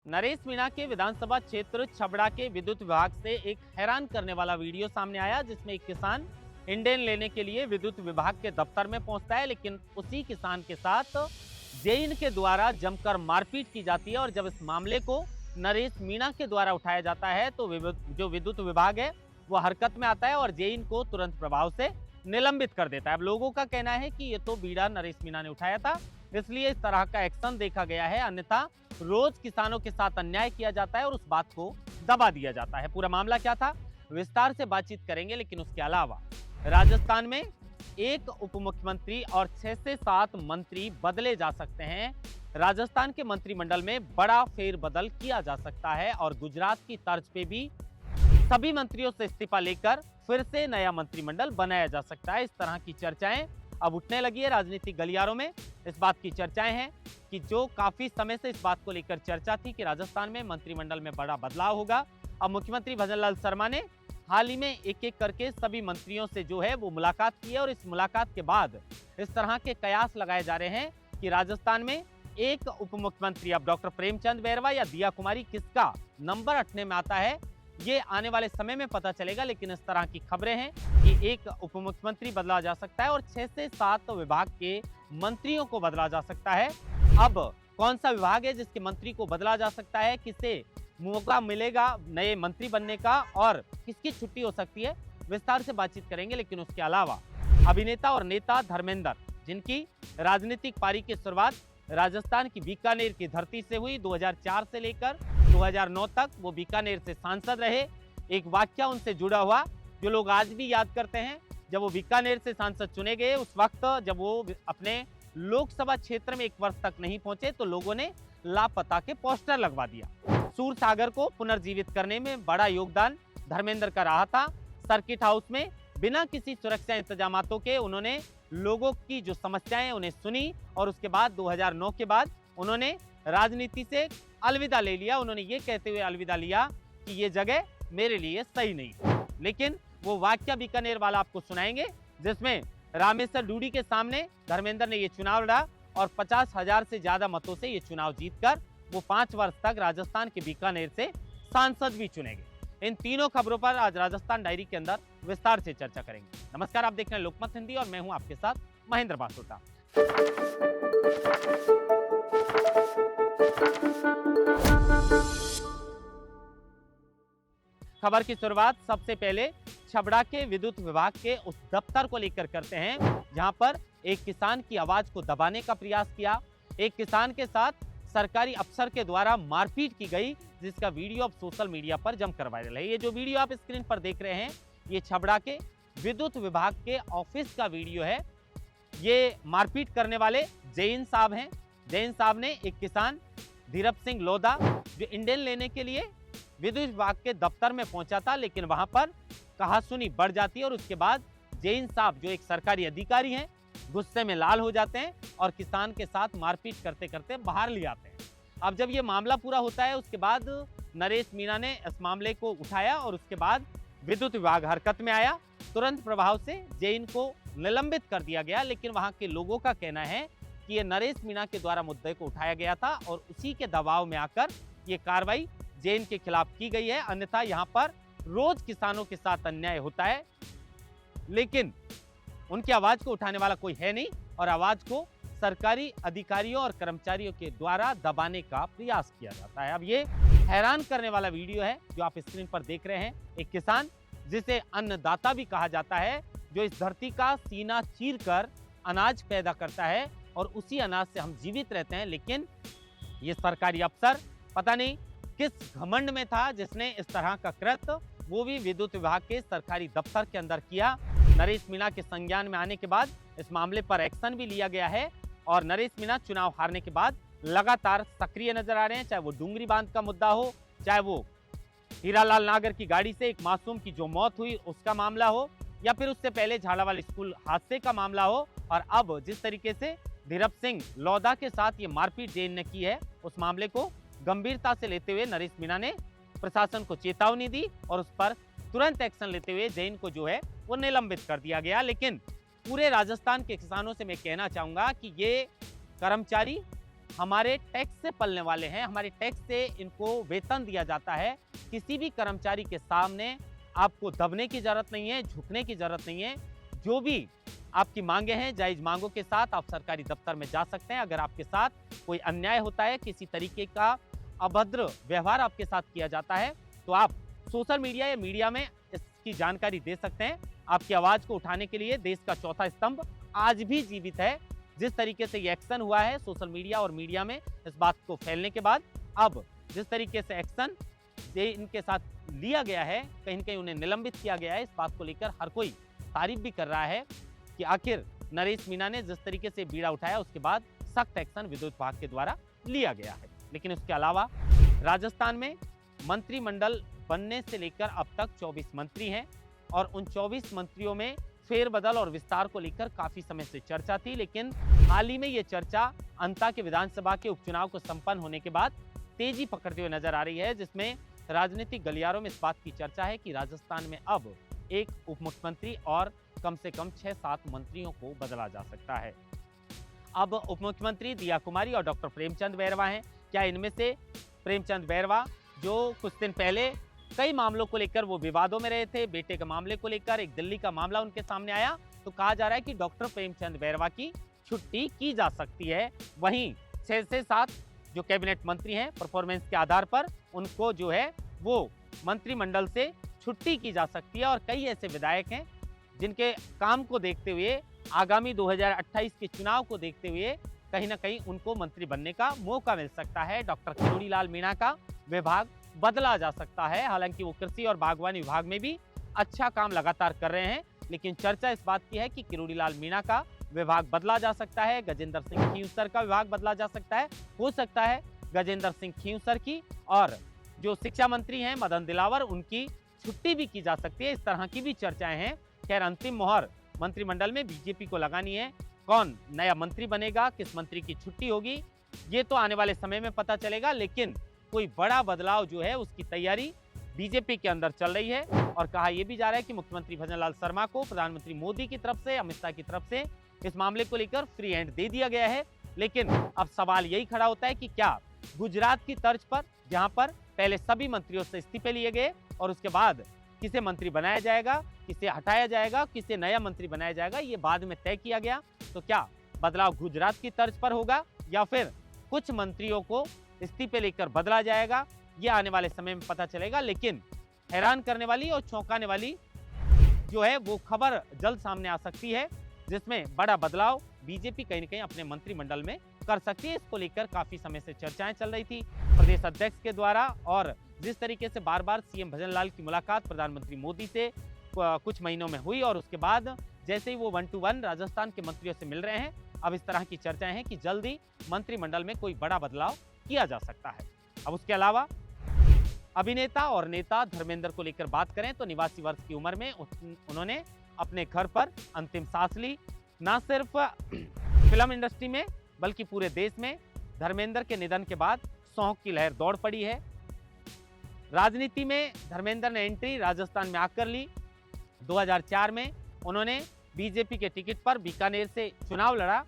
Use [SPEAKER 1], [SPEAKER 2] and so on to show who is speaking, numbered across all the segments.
[SPEAKER 1] नरेश मीणा के विधानसभा क्षेत्र छबड़ा के विद्युत विभाग से एक हैरान करने वाला वीडियो सामने आया, जिसमें एक किसान इंडेन लेने के लिए विद्युत विभाग के दफ्तर में पहुंचता है, लेकिन उसी किसान के साथ जेईन के द्वारा जमकर मारपीट की जाती है। और जब इस मामले को नरेश मीणा के द्वारा उठाया जाता है तो जो विद्युत विभाग है वो हरकत में आता है और जेईन को तुरंत प्रभाव से निलंबित कर देता है। अब लोगों का कहना है कि ये तो बीड़ा नरेश मीणा ने उठाया था, इसलिए इस तरह का एक्शन देखा गया है, अन्यथा रोज किसानों के साथ अन्याय किया जाता है और उस बात को दबा दिया जाता है। पूरा मामला क्या था, विस्तार से बातचीत करेंगे, लेकिन उसके अलावा राजस्थान में एक उप मुख्यमंत्री और 6 से 7 मंत्री बदले जा सकते हैं। राजस्थान के मंत्रिमंडल में बड़ा फेरबदल किया जा सकता है और गुजरात की तर्ज पे भी सभी मंत्रियों से इस्तीफा लेकर फिर से नया मंत्रिमंडल बनाया जा सकता है। इस तरह की चर्चाएं अब उठने लगी है राजनीतिक गलियारों में। इस बात की चर्चाएं हैं कि जो काफी समय से इस बात को लेकर चर्चा थी कि राजस्थान में मंत्रिमंडल में बड़ा बदलाव होगा। अब मुख्यमंत्री भजनलाल शर्मा ने हाल ही में एक एक करके सभी मंत्रियों से जो है वो मुलाकात की है और इस मुलाकात के बाद इस तरह के कयास लगाए जा रहे हैं कि राजस्थान में एक उप मुख्यमंत्री, अब डॉक्टर प्रेमचंद बैरवा या दिया कुमारी, किसका नंबर अटने में आता है ये आने वाले समय में पता चलेगा। लेकिन इस तरह की खबरें हैं कि एक उप मुख्यमंत्री बदला जा सकता है और 6 से 7 विभाग के मंत्रियों को बदला जा सकता है। अब कौन सा विभाग है जिसके मंत्री को बदला जा सकता है, किसे मौका मिलेगा नए मंत्री बनने का और किसकी छुट्टी हो सकती है, विस्तार से बातचीत करेंगे। लेकिन उसके अलावा अभिनेता और नेता धर्मेंद्र, जिनकी राजनीतिक पारी की शुरुआत राजस्थान की बीकानेर की धरती से हुई, 2004 से लेकर 2009 तक वो बीकानेर से सांसद रहे। एक वाक्य उनसे जुड़ा हुआ जो लोग आज भी याद करते हैं, जब वो बीकानेर से सांसद चुने गए उस वक्त जब वो अपने लोकसभा क्षेत्र में 1 वर्ष तक नहीं पहुंचे तो लोगों ने लापता के पोस्टर लगवा दिया। सूर सागर को पुनर्जीवित करने में बड़ा योगदान धर्मेंद्र का रहा था। सर्किट हाउस में बिना किसी सुरक्षा इंतजामातों के उन्होंने लोगों की जो समस्याएं उन्हें सुनी और उसके बाद 2009 के बाद उन्होंने राजनीति से अलविदा ले लिया। उन्होंने ये कहते हुए अलविदा लिया कि ये जगह मेरे लिए सही नहीं। लेकिन वो वाक्य बीकानेर वाला आपको सुनाएंगे जिसमें रामेश्वर डूडी के सामने धर्मेंद्र ने ये चुनाव लड़ा और 50,000 से ज्यादा मतों से ये चुनाव जीतकर वो 5 वर्ष तक राजस्थान के बीकानेर से सांसद भी चुने गए। इन तीनों खबरों पर आज राजस्थान डायरी के अंदर विस्तार से चर्चा करेंगे। नमस्कार, आप देख रहे हैं लोकमत हिंदी और मैं हूं आपके साथ महेंद्र बासोटा। खबर की शुरुआत सबसे पहले छबड़ा के विद्युत विभाग के उस दफ्तर को लेकर करते हैं जहां पर एक किसान की आवाज को दबाने का प्रयास किया। एक किसान के साथ सरकारी अफसर के द्वारा मारपीट की गई, जिसका वीडियो अब सोशल मीडिया पर जमकर वायरल है। ये जो वीडियो आप स्क्रीन पर देख रहे हैं ये छबड़ा के विद्युत विभाग के ऑफिस का वीडियो है। ये मारपीट करने वाले जैन साहब हैं। जैन साहब ने एक किसान धीरप सिंह लोधा जो इंडेन लेने के लिए विद्युत विभाग के दफ्तर में पहुंचा था, लेकिन वहां पर कहासुनी बढ़ जाती है और उसके बाद जैन साहब जो एक सरकारी अधिकारी हैं गुस्से में लाल हो जाते हैं और किसान के साथ मारपीट करते करते बाहर ले आते हैं। अब जब ये मामला पूरा होता है उसके बाद नरेश मीणा ने इस मामले को उठाया और उसके बाद विद्युत विभाग हरकत में आया। तुरंत प्रभाव से जैन को निलंबित कर दिया गया। लेकिन वहां के लोगों का कहना है कि ये नरेश मीणा के द्वारा मुद्दे को उठाया गया था और उसी के दबाव में आकर ये कार्रवाई जैन के खिलाफ की गई है, अन्यथा यहाँ पर रोज किसानों के साथ अन्याय होता है लेकिन उनकी आवाज को उठाने वाला कोई है नहीं और आवाज को सरकारी अधिकारियों और कर्मचारियों के द्वारा दबाने का प्रयास किया जाता है। अब ये हैरान करने वाला वीडियो है जो आप स्क्रीन पर देख रहे हैं। एक किसान जिसे अन्नदाता भी कहा जाता है, जो इस धरती का सीना चीर कर अनाज पैदा करता है और उसी अनाज से हम जीवित रहते हैं। लेकिन ये सरकारी अफसर पता नहीं किस घमंड में था जिसने इस तरह का कृत्य वो भी विद्युत विभाग के सरकारी दफ्तर के अंदर किया। नरेश मीणा के संज्ञान में आने के बाद इस मामले पर एक्शन भी लिया गया है और नरेश मीणा चुनाव हारने के बाद लगातार सक्रिय नजर आ रहे हैं। चाहे वो डूंगरी बांध का मुद्दा हो, चाहे वो हीरालाल नागर की गाड़ी से एक मासूम की जो मौत हुई उसका मामला हो, या फिर उससे पहले झालावाड़ स्कूल हादसे का मामला हो, और अब जिस तरीके से धीरप सिंह लोधा के साथ ये मारपीट जैन ने की है उस मामले को गंभीरता से लेते हुए नरेश मीणा ने प्रशासन को चेतावनी दी और उस पर तुरंत एक्शन लेते हुए जैन को जो है वो निलंबित कर दिया गया। लेकिन पूरे राजस्थान के किसानों से मैं कहना चाहूंगा कि ये कर्मचारी हमारे टैक्स से पलने वाले हैं, हमारे टैक्स से इनको वेतन दिया जाता है। किसी भी कर्मचारी के सामने आपको दबने की जरूरत नहीं है, झुकने की जरूरत नहीं है। जो भी आपकी मांगे हैं, जायज मांगों के साथ आप सरकारी दफ्तर में जा सकते हैं। अगर आपके साथ कोई अन्याय होता है, किसी तरीके का अभद्र व्यवहार आपके साथ किया जाता है, तो आप सोशल मीडिया या मीडिया में इसकी जानकारी दे सकते हैं। आपकी आवाज को उठाने के लिए देश का चौथा स्तंभ आज भी जीवित है। जिस तरीके से ये एक्शन हुआ है सोशल मीडिया और मीडिया में इस बात को फैलने के बाद, अब जिस तरीके से एक्शन इनके साथ लिया गया है, कहीं न कहीं उन्हें निलंबित किया गया है, इस बात को लेकर हर कोई तारीफ भी कर रहा है कि आखिर नरेश मीणा ने जिस तरीके से बीड़ा उठाया उसके बाद सख्त एक्शन विद्युत विभाग के द्वारा लिया गया है। लेकिन उसके अलावा राजस्थान में मंत्रिमंडल बनने से लेकर अब तक 24 मंत्री हैं और उन 24 मंत्रियों में फेरबदल और विस्तार को लेकर काफी समय से चर्चा थी। लेकिन हाल ही में ये चर्चा अंता के विधानसभा के उपचुनाव को संपन्न होने के बाद तेजी पकड़ते हुए नजर आ रही है, जिसमें राजनीतिक गलियारों में इस बात की चर्चा है कि राजस्थान में अब एक उप मुख्यमंत्री और कम से कम 6-7 मंत्रियों को बदला जा सकता है। अब उप मुख्यमंत्री दिया कुमारी और डॉक्टर प्रेमचंद बैरवा हैं। क्या इनमें से प्रेमचंद बैरवा, जो कुछ दिन पहले कई मामलों को लेकर वो विवादों में रहे थे, बेटे के मामले को लेकर एक दिल्ली का मामला उनके सामने आया, तो कहा जा रहा है कि डॉक्टर प्रेमचंद बैरवा की छुट्टी की जा सकती है। वहीं 6 से 7 जो कैबिनेट मंत्री हैं, परफॉर्मेंस के आधार पर उनको जो है वो मंत्रिमंडल से छुट्टी की जा सकती है। और कई ऐसे विधायक हैं जिनके काम को देखते हुए, आगामी 2028 के चुनाव को देखते हुए कहीं ना कहीं उनको मंत्री बनने का मौका मिल सकता है। डॉक्टर किरोड़ीलाल मीणा का विभाग बदला जा सकता है। हालांकि वो कृषि और बागवानी विभाग में भी अच्छा काम लगातार कर रहे हैं, लेकिन चर्चा इस बात की है कि किरोड़ीलाल मीणा का विभाग बदला जा सकता है, गजेंद्र सिंह खींवसर का विभाग बदला जा सकता है। हो सकता है गजेंद्र सिंह खींवसर की और जो शिक्षा मंत्री हैं मदन दिलावर, उनकी छुट्टी भी की जा सकती है। इस तरह की भी चर्चाएं हैं। खैर, अंतिम मोहर मंत्रिमंडल में बीजेपी को लगानी है। कौन नया मंत्री बनेगा, किस मंत्री की छुट्टी होगी, ये तो आने वाले समय में पता चलेगा। लेकिन कोई बड़ा बदलाव जो है उसकी तैयारी बीजेपी के अंदर चल रही है। और कहा यह भी जा रहा है कि मुख्यमंत्री भजनलाल शर्मा को प्रधानमंत्री मोदी की तरफ से, अमित शाह की तरफ से इस मामले को लेकर फ्री हैंड दे दिया गया है। लेकिन अब सवाल यही खड़ा होता है कि क्या गुजरात की तर्ज पर, जहां पर पहले सभी मंत्रियों से इस्तीफे लिए गए और उसके बाद किसे मंत्री बनाया जाएगा, किसे हटाया जाएगा, किसे नया मंत्री बनाया जाएगा, ये बाद में तय किया गया, तो क्या बदलाव गुजरात की तर्ज पर होगा या फिर कुछ मंत्रियों को इस्तीफे लेकर बदला जाएगा, ये आने वाले समय में पता चलेगा। लेकिन हैरान करने वाली और चौंकाने वाली जो है वो खबर जल्द सामने आ सकती है, जिसमें बड़ा बदलाव बीजेपी कहीं न कहीं अपने मंत्रिमंडल में कर सकती है। इसको लेकर काफी समय से चर्चाएं चल रही थी प्रदेश अध्यक्ष के द्वारा। और जिस तरीके से बार बार सीएम भजनलाल की मुलाकात प्रधानमंत्री मोदी से कुछ महीनों में हुई और उसके बाद जैसे ही वो 1 to 1 राजस्थान के मंत्रियों से मिल रहे हैं, अब इस तरह की चर्चाएं हैं कि जल्दी मंत्रिमंडल में कोई बड़ा बदलाव किया जा सकता है। अब उसके अलावा अभिनेता और नेता धर्मेंद्र को लेकर बात करें तो 89 वर्ष की उम्र में उन्होंने अपने घर पर अंतिम सांस ली। न सिर्फ फिल्म इंडस्ट्री में बल्कि पूरे देश में धर्मेंद्र के निधन के बाद शोक की लहर दौड़ पड़ी है। राजनीति में धर्मेंद्र ने एंट्री राजस्थान में आकर ली। 2004 में उन्होंने बीजेपी के टिकट पर बीकानेर से चुनाव लड़ा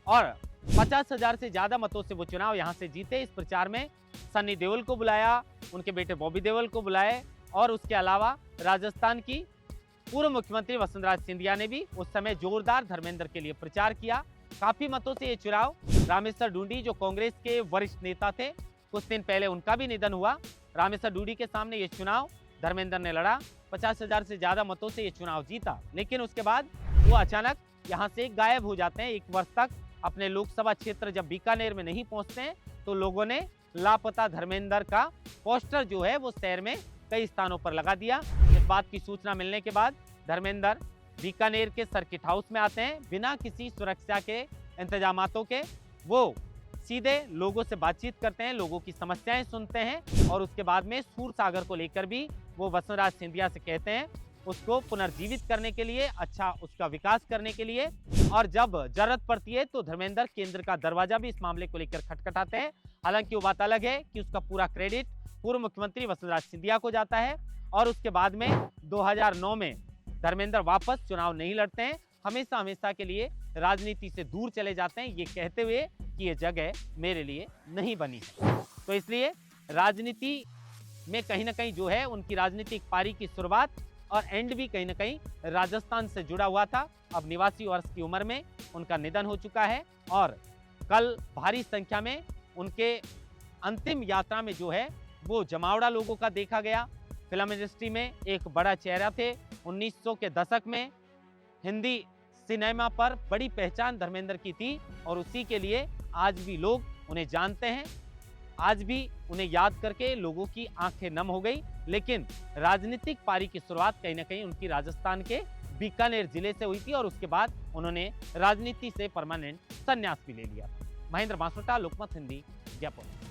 [SPEAKER 1] और 50,000 से ज्यादा मतों से वो चुनाव यहां से जीते। इस प्रचार में सन्नी देओल को बुलाया, उनके बेटे बॉबी देओल को बुलाए और उसके अलावा राजस्थान की पूर्व मुख्यमंत्री वसुंधरा सिंधिया ने भी उस समय जोरदार धर्मेंद्र के लिए प्रचार किया। काफी मतों से ये चुनाव रामेश्वर डूडी, जो कांग्रेस के वरिष्ठ नेता थे, कुछ दिन पहले उनका भी निधन हुआ, रामेश्वर डूडी के सामने ये चुनाव धर्मेंद्र ने लड़ा। 50,000 से ज्यादा मतों से ये चुनाव जीता। लेकिन उसके बाद वो अचानक यहाँ से गायब हो जाते हैं। 1 वर्ष तक अपने लोकसभा क्षेत्र जब बीकानेर में नहीं पहुंचते हैं तो लोगों ने लापता धर्मेंद्र का पोस्टर जो है वो शहर में कई स्थानों पर लगा दिया। इस बात की सूचना मिलने के बाद धर्मेंद्र बीकानेर के सर्किट हाउस में आते हैं। बिना किसी सुरक्षा के इंतजामातों के वो सीधे लोगों से बातचीत करते हैं, लोगों की समस्याएं सुनते हैं और उसके बाद में सूरसागर को लेकर भी वो वसुंधरा सिंधिया से कहते हैं उसको पुनर्जीवित करने के लिए, अच्छा उसका विकास करने के लिए। और जब जरूरत पड़ती है तो धर्मेंद्र केंद्र का दरवाजा भी इस मामले को लेकर खटखटाते हैं। हालांकि वो बात अलग है कि उसका पूरा क्रेडिट पूर्व मुख्यमंत्री वसुंधरा सिंधिया को जाता है और उसके बाद में 2009 में धर्मेंद्र वापस चुनाव नहीं लड़ते हैं। हमेशा हमेशा के लिए राजनीति से दूर चले जाते हैं, ये कहते हुए कि ये जगह मेरे लिए नहीं बनी है। तो इसलिए राजनीति में कहीं ना कहीं जो है उनकी राजनीतिक पारी की शुरुआत और एंड भी कहीं ना कहीं राजस्थान से जुड़ा हुआ था। अब 89 वर्ष की उम्र में उनका निधन हो चुका है और कल भारी संख्या में उनके अंतिम यात्रा में जो है वो जमावड़ा लोगों का देखा गया। फिल्म इंडस्ट्री में एक बड़ा चेहरा थे। 1900 के दशक में हिंदी सिनेमा पर बड़ी पहचान धर्मेंद्र की थी और उसी के लिए आज भी लोग उन्हें जानते हैं। आज भी उन्हें याद करके लोगों की आंखें नम हो गई। लेकिन राजनीतिक पारी की शुरुआत कहीं ना कहीं उनकी राजस्थान के बीकानेर जिले से हुई थी और उसके बाद उन्होंने राजनीति से परमानेंट संन्यास भी ले लिया। महेंद्र बांसुटा, लोकमत हिंदी, जयपुर।